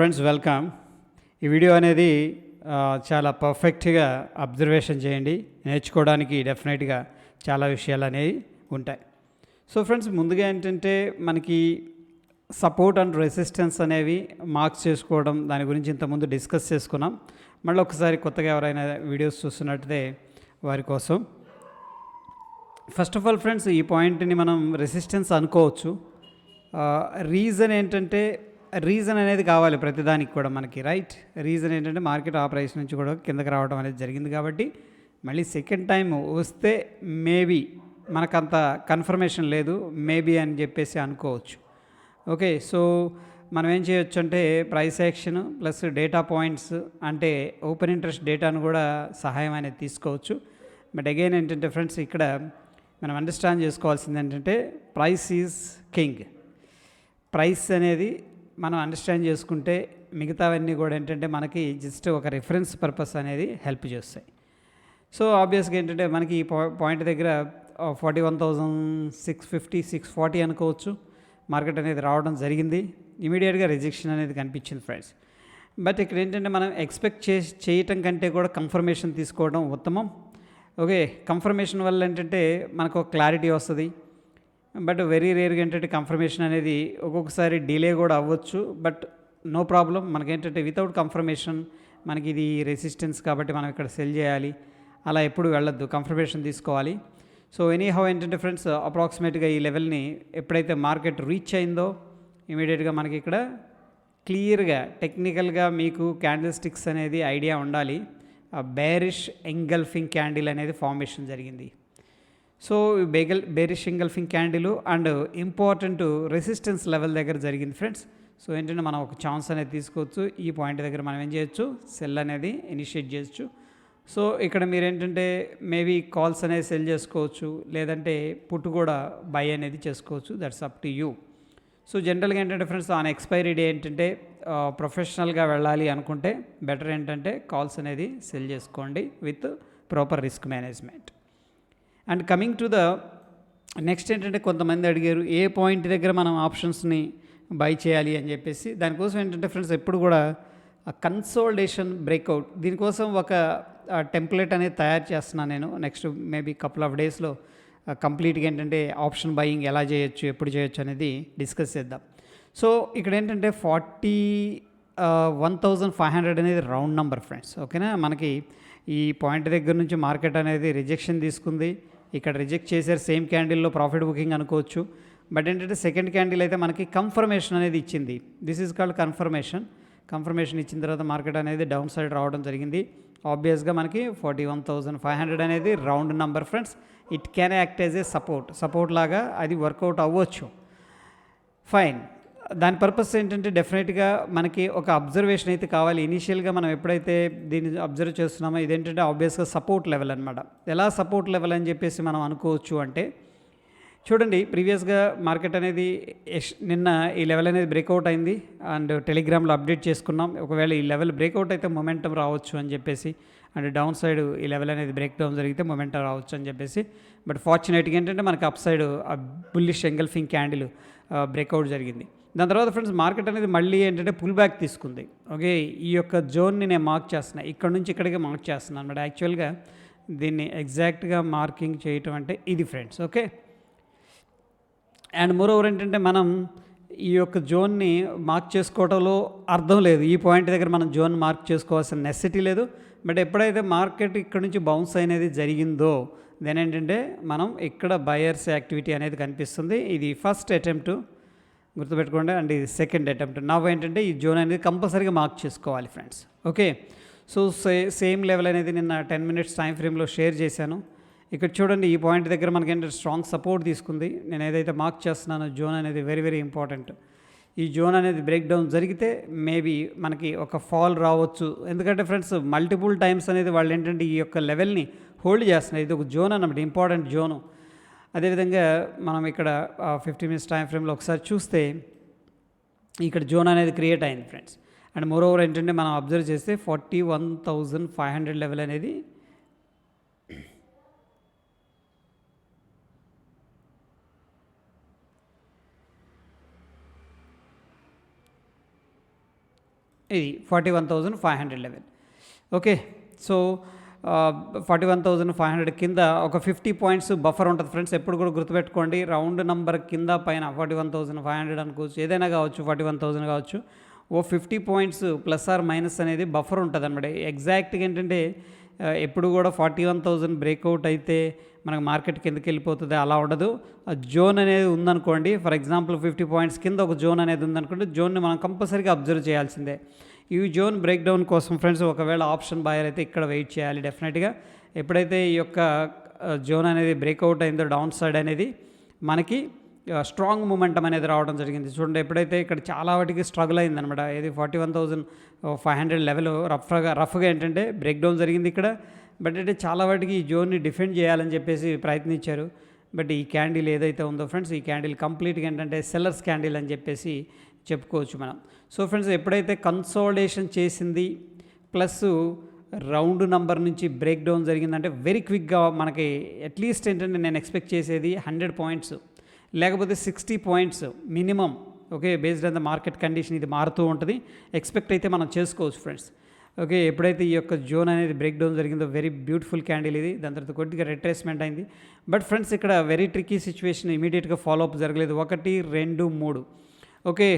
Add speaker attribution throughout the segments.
Speaker 1: Friends welcome. ఈ video అనేది చాలా పర్ఫెక్ట్గా అబ్జర్వేషన్ చేయండి. నేర్చుకోవడానికి డెఫినెట్గా చాలా విషయాలు అనేవి ఉంటాయి. సో ఫ్రెండ్స్, ముందుగా ఏంటంటే మనకి సపోర్ట్ అండ్ రెసిస్టెన్స్ అనేవి మార్క్స్ చేసుకోవడం, దాని గురించి ఇంతకుముందు డిస్కస్ చేసుకున్నాం. మళ్ళీ ఒకసారి కొత్తగా ఎవరైనా వీడియోస్ చూస్తున్నట్లయితే వారి కోసం. ఫస్ట్ ఆఫ్ ఆల్ ఫ్రెండ్స్, ఈ పాయింట్ని మనం రెసిస్టెన్స్ అనుకోవచ్చు. రీజన్ ఏంటంటే రీజన్ అనేది కావాలి ప్రతిదానికి కూడా మనకి, రైట్? రీజన్ ఏంటంటే మార్కెట్ ఆ ప్రైస్ నుంచి కూడా కిందకి రావడం అనేది జరిగింది కాబట్టి మళ్ళీ సెకండ్ టైం వస్తే మేబీ మనకంత కన్ఫర్మేషన్ లేదు, మేబీ అని చెప్పేసి అనుకోవచ్చు. ఓకే, సో మనం ఏం చేయొచ్చు అంటే price action plus data points, అంటే ఓపెన్ ఇంట్రెస్ట్ డేటాను కూడా సహాయం అనేది తీసుకోవచ్చు. బట్ అగైన్ ఏంటంటే ఫ్రెండ్స్, ఇక్కడ మనం అండర్స్టాండ్ చేసుకోవాల్సింది ఏంటంటే ప్రైస్ ఈజ్ కింగ్. ప్రైస్ అనేది మనం అండర్స్టాండ్ చేసుకుంటే మిగతావన్నీ కూడా ఏంటంటే మనకి జస్ట్ ఒక రిఫరెన్స్ పర్పస్ అనేది హెల్ప్ చేస్తాయి. సో ఆబ్వియస్గా ఏంటంటే మనకి ఈ పాయింట్ దగ్గర 41,650 640 అనుకోవచ్చు మార్కెట్ అనేది రావడం జరిగింది. ఇమీడియట్గా రిజెక్షన్ అనేది కనిపించింది ఫ్రెండ్స్. బట్ ఇక్కడ ఏంటంటే మనం ఎక్స్పెక్ట్ చేయటం కంటే కూడా కన్ఫర్మేషన్ తీసుకోవడం ఉత్తమం. ఓకే, కన్ఫర్మేషన్ వల్ల ఏంటంటే మనకు ఒక క్లారిటీ వస్తుంది. బట్ వెరీ రేర్గా ఏంటంటే కన్ఫర్మేషన్ అనేది ఒక్కొక్కసారి డిలే కూడా అవ్వచ్చు. బట్ నో ప్రాబ్లం, మనకేంటంటే వితౌట్ కన్ఫర్మేషన్ మనకి ఇది రెసిస్టెన్స్ కాబట్టి మనం ఇక్కడ సెల్ చేయాలి అలా ఎప్పుడు వెళ్ళొద్దు, కన్ఫర్మేషన్ తీసుకోవాలి. సో ఎనీహౌ ఏంటంటే ఫ్రెండ్స్, అప్రాక్సిమేట్గా ఈ లెవెల్ని ఎప్పుడైతే మార్కెట్ రీచ్ అయిందో ఇమీడియట్గా మనకి ఇక్కడ క్లియర్గా టెక్నికల్గా మీకు క్యాండిల్ స్టిక్స్ అనేది ఐడియా ఉండాలి. బేరిష్ ఎంగల్ఫింగ్ క్యాండిల్ అనేది ఫార్మేషన్ జరిగింది. So bearish engulfing candle and important resistance level దగ్గర జరిగింది ఫ్రెండ్స్. సో ఏంటంటే మనం ఒక ఛాన్స్ అనేది తీసుకోవచ్చు. ఈ పాయింట్ దగ్గర మనం ఏం చేయొచ్చు, సెల్ అనేది ఇనిషియేట్ చేయొచ్చు. సో ఇక్కడ మీరు ఏంటంటే మేబీ కాల్స్ అనేది సెల్ చేసుకోవచ్చు, లేదంటే పుట్ కూడా బై అనేది చేసుకోవచ్చు. That's up to you. So జనరల్గా ఏంటంటే ఫ్రెండ్స్, ఆన్ ఎక్స్పైరీ డే ఏంటంటే ప్రొఫెషనల్గా వెళ్ళాలి అనుకుంటే బెటర్ ఏంటంటే కాల్స్ అనేది సెల్ చేసుకోండి with proper risk management. And coming to the next ఏంటంటే కొంతమంది అడిగారు ఏ పాయింట్ దగ్గర మనం ఆప్షన్స్ని బై చేయాలి అని చెప్పేసి. దానికోసం ఏంటంటే ఫ్రెండ్స్, ఎప్పుడు కూడా కన్సోలిడేషన్ బ్రేక్అవుట్, దీనికోసం ఒక టెంప్లెట్ అనేది తయారు చేస్తున్నాను నేను. నెక్స్ట్ మేబీ కపుల్ ఆఫ్ డేస్లో కంప్లీట్గా ఏంటంటే ఆప్షన్ బయింగ్ ఎలా చేయొచ్చు, ఎప్పుడు చేయొచ్చు అనేది డిస్కస్ చేద్దాం. సో ఇక్కడ ఏంటంటే 41,500 అనేది రౌండ్ నెంబర్ ఫ్రెండ్స్. ఓకేనా, మనకి ఈ పాయింట్ దగ్గర నుంచి మార్కెట్ అనేది రిజెక్షన్ తీసుకుంది. ఇక్కడ రిజెక్ట్ చేశారు, సేమ్ క్యాండిల్లో ప్రాఫిట్ బుకింగ్ అనుకోవచ్చు. బట్ ఏంటంటే సెకండ్ క్యాండిల్ అయితే మనకి కన్ఫర్మేషన్ అనేది ఇచ్చింది. దిస్ ఈజ్ కాల్డ్ కన్ఫర్మేషన్ ఇచ్చిన తర్వాత మార్కెట్ అనేది డౌన్ సైడ్ రావడం జరిగింది. ఆబ్వియస్గా మనకి 41,500 అనేది round number friends. It can act as a support లాగా అది వర్కౌట్ అవ్వచ్చు. ఫైన్, దాని పర్పస్ ఏంటంటే డెఫినెట్గా మనకి ఒక అబ్జర్వేషన్ అయితే కావాలి. ఇనీషియల్గా మనం ఎప్పుడైతే దీన్ని అబ్జర్వ్ చేస్తున్నామో ఇదేంటంటే ఆబ్వియస్గా సపోర్ట్ లెవెల్ అనమాట. ఎలా సపోర్ట్ లెవెల్ అని చెప్పేసి మనం అనుకోవచ్చు అంటే, చూడండి, ప్రీవియస్గా మార్కెట్ అనేది నిన్న ఈ లెవెల్ అనేది బ్రేక్అవుట్ అయింది అండ్ టెలిగ్రామ్లో అప్డేట్ చేసుకున్నాం. ఒకవేళ ఈ లెవెల్ బ్రేక్అవుట్ అయితే మొమెంటం రావచ్చు అని చెప్పేసి, అండ్ డౌన్ సైడ్ ఈ లెవెల్ అనేది బ్రేక్ డౌన్ జరిగితే మొమెంటం రావచ్చు అని చెప్పేసి. బట్ ఫార్చునేట్గా ఏంటంటే మనకి up side bullish engulfing candle breakout జరిగింది. దాని తర్వాత ఫ్రెండ్స్ మార్కెట్ అనేది మళ్ళీ ఏంటంటే పుల్ బ్యాక్ తీసుకుంది. ఓకే, ఈ యొక్క జోన్ని నేను మార్క్ చేస్తున్నా, ఇక్కడ నుంచి ఇక్కడికి మార్క్ చేస్తున్నాను అనమాట. యాక్చువల్గా దీన్ని ఎగ్జాక్ట్గా మార్కింగ్ చేయటం అంటే ఇది friends. Okay, and more over ఏంటంటే మనం ఈ యొక్క జోన్ని మార్క్ చేసుకోవడంలో అర్థం లేదు. ఈ పాయింట్ దగ్గర మనం జోన్ మార్క్ చేసుకోవాల్సిన నెసెసిటీ లేదు. బట్ ఎప్పుడైతే మార్కెట్ ఇక్కడ నుంచి బౌన్స్ అనేది జరిగిందో దెన్ ఏంటంటే మనం ఇక్కడ బయర్స్ యాక్టివిటీ అనేది కనిపిస్తుంది. ఇది ఫస్ట్ అటెంప్ట్ గుర్తుపెట్టుకోండి, అండ్ ఇది సెకండ్ అటెంప్ట్. నవ్వు ఏంటంటే ఈ జోన్ అనేది కంపల్సరీగా మార్క్ చేసుకోవాలి friends. Okay, so same level అనేది నిన్న 10 minutes టైం ఫ్రేమ్లో షేర్ చేశాను. ఇక్కడ చూడండి, ఈ పాయింట్ దగ్గర మనకి ఏంటంటే స్ట్రాంగ్ సపోర్ట్ తీసుకుంది. నేను ఏదైతే మార్క్ చేస్తున్నానో జోన్ అనేది వెరీ వెరీ ఇంపార్టెంట్. ఈ జోన్ అనేది బ్రేక్ డౌన్ జరిగితే మేబీ మనకి ఒక ఫాల్ రావచ్చు. ఎందుకంటే ఫ్రెండ్స్ మల్టిపుల్ టైమ్స్ అనేది వాళ్ళు ఏంటంటే ఈ యొక్క లెవెల్ని హోల్డ్ చేస్తున్నారు. ఇది ఒక జోన్ అన్నమాట, ఇంపార్టెంట్ జోను. అదేవిధంగా మనం ఇక్కడ 50 minutes టైం ఫ్రేమ్లో ఒకసారి చూస్తే ఇక్కడ జోన్ అనేది క్రియేట్ అయింది ఫ్రెండ్స్. అండ్ మోర్ ఓవర్ ఏంటంటే మనం అబ్జర్వ్ చేస్తే 41,500 లెవెల్ అనేది ఇది 41,500 లెవెల్. ఓకే, సో 41,500 కింద ఒక 50 పాయింట్స్ బఫర్ ఉంటుంది ఫ్రెండ్స్. ఎప్పుడు కూడా గుర్తుపెట్టుకోండి, రౌండ్ నెంబర్ కింద పైన 41,500 అనుకోవచ్చు, ఏదైనా కావచ్చు, 41,000 కావచ్చు, ఓ 50 పాయింట్స్ ప్లస్ ఆర్ మైనస్ అనేది బఫర్ ఉంటుంది అనమాట. ఎగ్జాక్ట్గా ఏంటంటే ఎప్పుడు కూడా 41,000 బ్రేక్అవుట్ అయితే మనకు మార్కెట్ కిందకి వెళ్ళిపోతుంది, అలా ఉండదు. జోన్ అనేది ఉందనుకోండి, ఫర్ ఎగ్జాంపుల్ 50 పాయింట్స్ కింద ఒక జోన్ అనేది ఉందనుకోండి, జోన్ని మనం కంపల్సరీగా అబ్జర్వ్ చేయాల్సిందే. ఈ జోన్ బ్రేక్ డౌన్ కోసం ఫ్రెండ్స్ ఒకవేళ ఆప్షన్ బాయర్ అయితే ఇక్కడ వెయిట్ చేయాలి డెఫినెట్గా. ఎప్పుడైతే ఈ యొక్క జోన్ అనేది బ్రేక్అవుట్ అయిందో డౌన్ సైడ్ అనేది మనకి స్ట్రాంగ్ మూమెంటం అనేది రావడం జరిగింది. చూడండి, ఎప్పుడైతే ఇక్కడ చాలా వాటికి స్ట్రగుల్ అయిందనమాట, ఇది 41,500 లెవెల్ రఫ్గా ఏంటంటే బ్రేక్ డౌన్ జరిగింది ఇక్కడ. బట్ అంటే చాలా వాటికి ఈ జోన్ని డిఫెండ్ చేయాలని చెప్పేసి ప్రయత్నించారు. బట్ ఈ క్యాండిల్ ఏదైతే ఉందో ఫ్రెండ్స్, ఈ క్యాండిల్ కంప్లీట్గా ఏంటంటే సెల్లర్స్ క్యాండిల్ అని చెప్పేసి చెప్పుకోవచ్చు మనం. సో ఫ్రెండ్స్, ఎప్పుడైతే కన్సాలిడేషన్ చేసింది ప్లస్ రౌండ్ నంబర్ నుంచి బ్రేక్ డౌన్ జరిగిందంటే వెరీ క్విక్గా మనకి అట్లీస్ట్ ఏంటంటే నేను ఎక్స్పెక్ట్ చేసేది 100 పాయింట్స్ లేకపోతే 60 points minimum. Okay, based on the market condition ఇది మారుతూ ఉంటుంది, ఎక్స్పెక్ట్ అయితే మనం చేసుకోవచ్చు ఫ్రెండ్స్. ఓకే, ఎప్పుడైతే ఈ యొక్క జోన్ అనేది బ్రేక్ డౌన్ జరిగిందో వెరీ బ్యూటిఫుల్ క్యాండిల్ ఇది, దాని తర్వాత కొద్దిగా రిట్రేస్మెంట్ అయింది. బట్ ఫ్రెండ్స్, ఇక్కడ వెరీ ట్రిక్కీ సిచ్యువేషన్, ఇమీడియట్గా ఫాలోఅప్ జరగలేదు. 1, 2, 3 ఓకే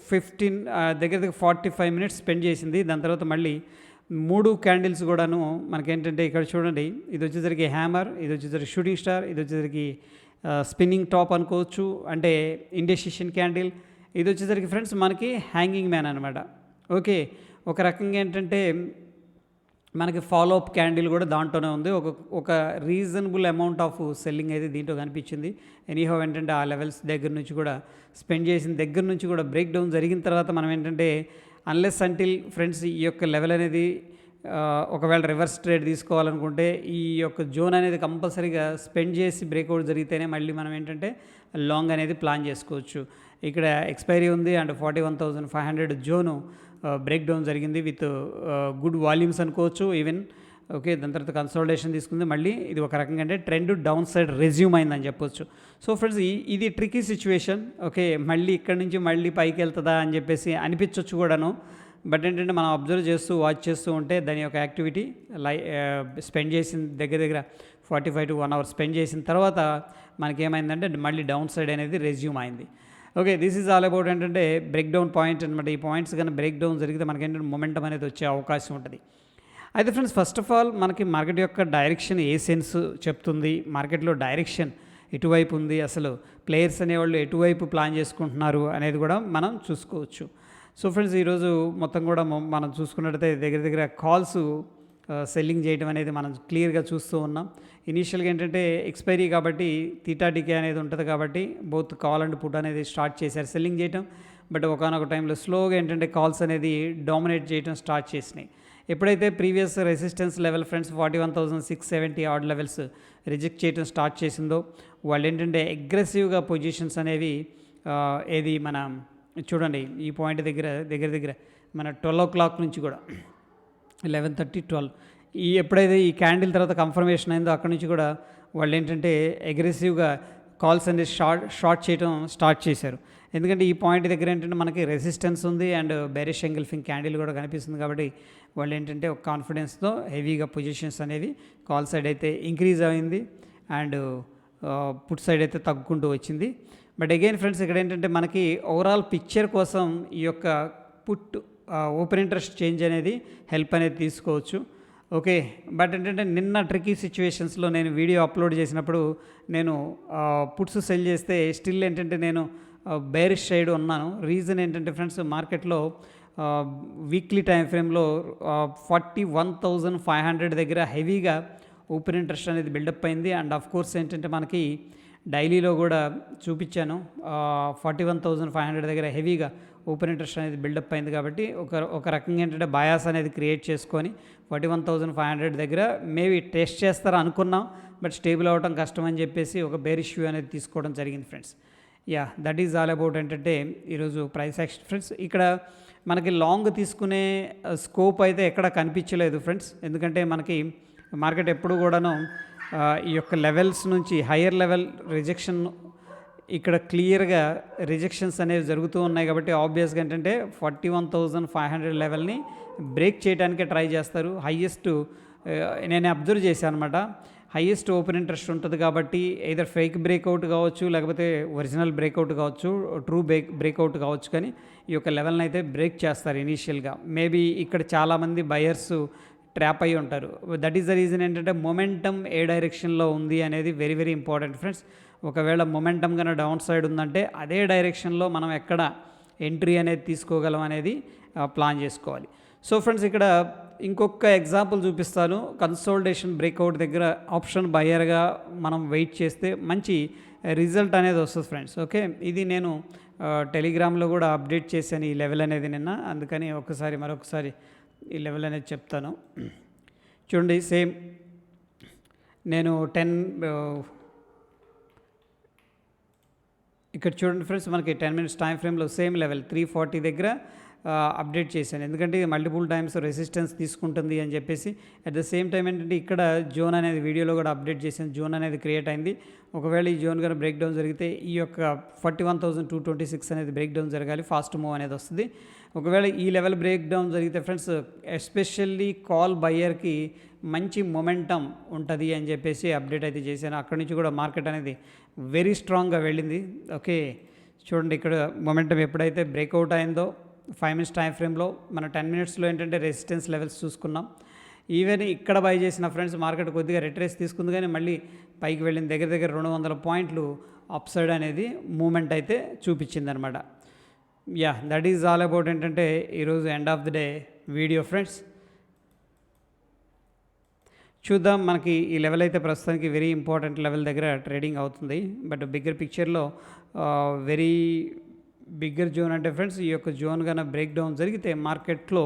Speaker 1: 15 దగ్గర 45 మినిట్స్ స్పెండ్ చేసింది. దాని తర్వాత మళ్ళీ 3 క్యాండిల్స్ కూడాను మనకేంటంటే ఇక్కడ చూడండి, ఇది వచ్చేసరికి హ్యామర్, ఇది వచ్చేసరికి షూటింగ్ స్టార్, ఇది వచ్చేసరికి స్పిన్నింగ్ టాప్ అనుకోవచ్చు, అంటే ఇండెసిషన్ క్యాండిల్, ఇది వచ్చేసరికి ఫ్రెండ్స్ మనకి హ్యాంగింగ్ మ్యాన్ అనమాట. ఓకే, ఒక రకంగా ఏంటంటే మనకి ఫాలోఅప్ క్యాండిల్ కూడా దాంట్లోనే ఉంది. ఒక రీజనబుల్ అమౌంట్ ఆఫ్ సెల్లింగ్ అయితే దీంట్లో కనిపించింది. ఎనీహౌ ఏంటంటే ఆ లెవెల్స్ దగ్గర నుంచి కూడా స్పెండ్ చేసిన దగ్గర నుంచి కూడా బ్రేక్ డౌన్ జరిగిన తర్వాత మనం ఏంటంటే అన్లెస్ అంటిల్ ఫ్రెండ్స్ ఈ యొక్క లెవెల్ అనేది ఒకవేళ రివర్స్ ట్రేడ్ తీసుకోవాలనుకుంటే ఈ యొక్క జోన్ అనేది కంపల్సరీగా స్పెండ్ చేసి బ్రేక్అవుట్ జరిగితేనే మళ్ళీ మనం ఏంటంటే లాంగ్ అనేది ప్లాన్ చేసుకోవచ్చు. ఇక్కడ ఎక్స్పైరీ ఉంది అండ్ 41,500 జోను బ్రేక్ డౌన్ జరిగింది విత్ గుడ్ వాల్యూమ్స్ అనుకోవచ్చు ఈవెన్. ఓకే, దాని తర్వాత కన్సాలిడేషన్ తీసుకుంది, మళ్ళీ ఇది ఒక రకంగా అంటే ట్రెండ్ డౌన్ సైడ్ రెజ్యూమ్ అయిందని చెప్పొచ్చు. సో ఫ్రెండ్స్, ఇది ట్రికీ సిచ్యువేషన్. ఓకే, మళ్ళీ ఇక్కడ నుంచి మళ్ళీ పైకి వెళ్తుందా అని చెప్పేసి అనిపించవచ్చు కూడాను. బట్ ఏంటంటే మనం అబ్జర్వ్ చేస్తూ వాచ్ చేస్తూ ఉంటే దాని యొక్క యాక్టివిటీ స్పెండ్ చేసిన దగ్గర 45 to 1 hour స్పెండ్ చేసిన తర్వాత మనకేమైందంటే మళ్ళీ డౌన్ సైడ్ అనేది రెజ్యూమ్ అయింది. Okay, this is all about ఏంటంటే బ్రేక్ డౌన్ పాయింట్ అనమాట. ఈ పాయింట్స్ కానీ బ్రేక్ డౌన్ జరిగితే మనకేంటంటే మొమెంటం అనేది వచ్చే అవకాశం ఉంటుంది. అయితే ఫ్రెండ్స్, ఫస్ట్ ఆఫ్ ఆల్ మనకి మార్కెట్ యొక్క డైరెక్షన్ ఏ సెన్స్ చెప్తుంది, మార్కెట్లో డైరెక్షన్ ఎటువైపు ఉంది, అసలు ప్లేయర్స్ అనేవాళ్ళు ఎటువైపు ప్లాన్ చేసుకుంటున్నారు అనేది కూడా మనం చూసుకోవచ్చు. సో ఫ్రెండ్స్, ఈరోజు మొత్తం కూడా మనం చూసుకున్నట్టయితే దగ్గర కాల్స్ సెల్లింగ్ చేయడం అనేది మనం క్లియర్గా చూస్తూ ఉన్నాం. ఇనీషియల్గా ఏంటంటే ఎక్స్పైరీ కాబట్టి టీకే అనేది ఉంటుంది కాబట్టి బోత్ కాల్ అండ్ పుట్ అనేది స్టార్ట్ చేశారు సెల్లింగ్ చేయటం. బట్ ఒకనొక టైంలో స్లోగా ఏంటంటే కాల్స్ అనేది డామినేట్ చేయడం స్టార్ట్ చేసినాయి. ఎప్పుడైతే previous resistance level friends 41,670 odd levels reject చేయడం స్టార్ట్ చేసిందో వాళ్ళు ఏంటంటే అగ్రెసివ్గా పొజిషన్స్ అనేవి ఏది మన చూడండి ఈ పాయింట్ దగ్గర మన 12 o'clock నుంచి కూడా 11:30, 12 ఎప్పుడైతే ఈ క్యాండిల్ తర్వాత కన్ఫర్మేషన్ అయిందో అక్కడ నుంచి కూడా వాళ్ళు ఏంటంటే అగ్రెసివ్గా కాల్స్ అనేది షార్ట్ చేయడం స్టార్ట్ చేశారు. ఎందుకంటే ఈ పాయింట్ దగ్గర ఏంటంటే మనకి రెసిస్టెన్స్ ఉంది అండ్ బేరిష్ ఎంగల్ఫింగ్ క్యాండిల్ కూడా కనిపిస్తుంది కాబట్టి వాళ్ళు ఏంటంటే ఒక కాన్ఫిడెన్స్తో హెవీగా పొజిషన్స్ అనేవి కాల్ సైడ్ అయితే ఇంక్రీజ్ అయింది అండ్ పుట్ సైడ్ అయితే తగ్గుకుంటూ వచ్చింది. బట్ అగైన్ ఫ్రెండ్స్, ఇక్కడ ఏంటంటే మనకి ఓవరాల్ పిక్చర్ కోసం ఈ యొక్క పుట్ ఓపెన్ ఇంట్రెస్ట్ చేంజ్ అనేది హెల్ప్ అనేది తీసుకోవచ్చు. ఓకే, బట్ ఏంటంటే నిన్న ట్రికీ సిచ్యువేషన్స్లో నేను వీడియో అప్లోడ్ చేసినప్పుడు నేను పుట్స్ సెల్ చేస్తే స్టిల్ ఏంటంటే నేను బేరిష్ సైడ్ ఉన్నాను. రీజన్ ఏంటంటే ఫ్రెండ్స్, మార్కెట్లో వీక్లీ టైం ఫ్రేమ్లో 41,500 దగ్గర హెవీగా ఓపెన్ ఇంట్రెస్ట్ అనేది బిల్డప్ అయింది. అండ్ ఆఫ్ కోర్స్ ఏంటంటే మనకి డైలీలో కూడా చూపించాను 41,500 దగ్గర హెవీగా ఓపెన్ ఇంట్రెస్ట్ అనేది బిల్డప్ అయింది కాబట్టి ఒక రకంగా ఏంటంటే బయాస్ అనేది క్రియేట్ చేసుకొని 41,500 దగ్గర మేబీ టెస్ట్ చేస్తారా అనుకున్నాం. బట్ స్టేబుల్ అవ్వడం కష్టం అని చెప్పేసి ఒక బేరిష్ వ్యూ అనేది తీసుకోవడం జరిగింది friends. Yeah, that is all about ఏంటంటే ఈరోజు ప్రైస్ యాక్షన్ ఫ్రెండ్స్. ఇక్కడ మనకి లాంగ్ తీసుకునే స్కోప్ అయితే ఎక్కడ కనిపించలేదు ఫ్రెండ్స్. ఎందుకంటే మనకి మార్కెట్ ఎప్పుడు కూడాను ఈ యొక్క లెవెల్స్ నుంచి హయ్యర్ లెవెల్ రిజెక్షన్ ఇక్కడ క్లియర్గా రిజెక్షన్స్ అనేవి జరుగుతూ ఉన్నాయి కాబట్టి ఆబ్వియస్గా ఏంటంటే 41,500 లెవెల్ని బ్రేక్ చేయడానికే ట్రై చేస్తారు. హయ్యెస్ట్ నేను అబ్జర్వ్ చేశాను అనమాట. హయ్యెస్ట్ ఓపెన్ ఇంట్రెస్ట్ ఉంటుంది కాబట్టి ఏదర్ ఫేక్ బ్రేక్అవుట్ కావచ్చు, లేకపోతే ఒరిజినల్ బ్రేక్అవుట్ కావచ్చు, ట్రూ బ్రేక్అవుట్ కావచ్చు, కానీ ఈ యొక్క లెవెల్ని అయితే బ్రేక్ చేస్తారు ఇనీషియల్గా. మేబీ ఇక్కడ చాలామంది బయర్స్ ట్రాప్ అయ్యి ఉంటారు. దట్ ఈస్ ద రీజన్ ఏంటంటే మొమెంటమ్ ఏ డైరెక్షన్లో ఉంది అనేది వెరీ వెరీ ఇంపార్టెంట్ ఫ్రెండ్స్. ఒకవేళ మొమెంటమ్ కన్నా డౌన్ సైడ్ ఉందంటే అదే డైరెక్షన్లో మనం ఎక్కడ ఎంట్రీ అనేది తీసుకోగలం అనేది ప్లాన్ చేసుకోవాలి. సో ఫ్రెండ్స్, ఇక్కడ ఇంకొక ఎగ్జాంపుల్ చూపిస్తాను. కన్సోలిడేషన్ బ్రేక్అవుట్ దగ్గర ఆప్షన్ బయర్గా మనం వెయిట్ చేస్తే మంచి రిజల్ట్ అనేది వస్తుంది ఫ్రెండ్స్. ఓకే, ఇది నేను టెలిగ్రామ్లో కూడా అప్డేట్ చేశాను ఈ లెవెల్ అనేది నిన్న, అందుకని మరొకసారి ఈ లెవెల్ అనేది చెప్తాను. చూడండి, సేమ్ నేను ఇక్కడ చూడండి ఫ్రెండ్స్, మనకి 10 minutes టైం ఫ్రేమ్లో సేమ్ లెవెల్ 340 దగ్గర అప్డేట్ చేశాను. ఎందుకంటే ఇది మల్టిపుల్ టైమ్స్ రెసిస్టెన్స్ తీసుకుంటుంది అని చెప్పేసి. అట్ ద సేమ్ టైం ఏంటంటే ఇక్కడ జోన్ అనేది వీడియోలో కూడా అప్డేట్ చేశాను. జోన్ అనేది క్రియేట్ అయింది. ఒకవేళ ఈ జోన్ కనుక బ్రేక్ డౌన్ జరిగితే ఈ యొక్క 41,226 అనేది బ్రేక్ డౌన్ జరగాలి, ఫాస్ట్ మూవ్ అనేది వస్తుంది. ఒకవేళ ఈ లెవెల్ బ్రేక్ డౌన్ జరిగితే ఫ్రెండ్స్, ఎస్పెషల్లీ కాల్ బయ్యర్కి మంచి మొమెంటమ్ ఉంటుంది అని చెప్పేసి అప్డేట్ అయితే చేశాను. అక్కడి నుంచి కూడా మార్కెట్ అనేది వెరీ స్ట్రాంగ్గా వెళ్ళింది. ఓకే, చూడండి, ఇక్కడ మొమెంటమ్ ఎప్పుడైతే బ్రేక్అవుట్ అయిందో 5 minutes టైం ఫ్రేమ్లో మన 10 minutesలో ఏంటంటే రెసిస్టెన్స్ లెవెల్స్ చూసుకున్నాం. ఈవెన్ ఇక్కడ బై చేసిన ఫ్రెండ్స్ మార్కెట్ కొద్దిగా రిట్రేస్ తీసుకుంది, కానీ మళ్ళీ పైకి వెళ్ళిన దగ్గర 200 పాయింట్లు అప్ సైడ్ అనేది మూమెంట్ అయితే చూపించింది అనమాట. Yeah, that is all about ఏంటంటే ఈరోజు end of the day video friends. చూద్దాం, మనకి ఈ లెవెల్ అయితే ప్రస్తుతానికి వెరీ ఇంపార్టెంట్ లెవెల్ దగ్గర ట్రేడింగ్ అవుతుంది. బట్ బిగ్గర్ పిక్చర్లో వెరీ బిగ్గర్ జోన్ అంటే ఫ్రెండ్స్, ఈ యొక్క జోన్ కన్నా బ్రేక్ డౌన్ జరిగితే మార్కెట్లో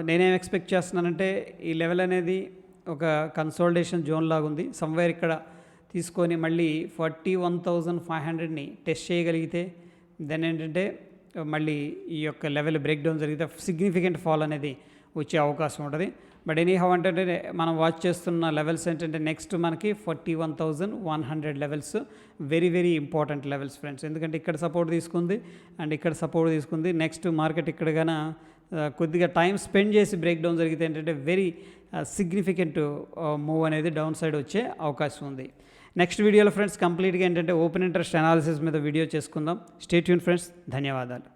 Speaker 1: నేనేం ఎక్స్పెక్ట్ చేస్తున్నానంటే ఈ లెవెల్ అనేది ఒక కన్సోలిడేషన్ జోన్ లాగా ఉంది. సమ్వేర్ ఇక్కడ తీసుకొని మళ్ళీ 41,500ని టెస్ట్ చేయగలిగితే దెన్ ఏంటంటే మళ్ళీ ఈ యొక్క లెవెల్ బ్రేక్ డౌన్ జరిగితే సిగ్నిఫికెంట్ ఫాల్ అనేది వచ్చే అవకాశం ఉంటుంది. బట్ ఎనీ హౌ అంటే మనం వాచ్ చేస్తున్న లెవెల్స్ ఏంటంటే నెక్స్ట్ మనకి 41,100 levels very very important levels friends. ఎందుకంటే ఇక్కడ సపోర్ట్ తీసుకుంది అండ్ ఇక్కడ సపోర్ట్ తీసుకుంది. నెక్స్ట్ మార్కెట్ ఇక్కడ కన్నా కొద్దిగా టైం స్పెండ్ చేసి బ్రేక్ డౌన్ జరిగితే ఏంటంటే వెరీ సిగ్నిఫికెంట్ మూవ్ అనేది డౌన్ సైడ్ వచ్చే అవకాశం ఉంది. నెక్స్ట్ వీడియోలో ఫ్రెండ్స్ కంప్లీట్గా ఏంటంటే ఓపెన్ ఇంట్రెస్ట్ అనాలిసిస్ మీద వీడియో చేసుకుందాం. స్టే ట్యూన్ ఫ్రెండ్స్, ధన్యవాదాలు.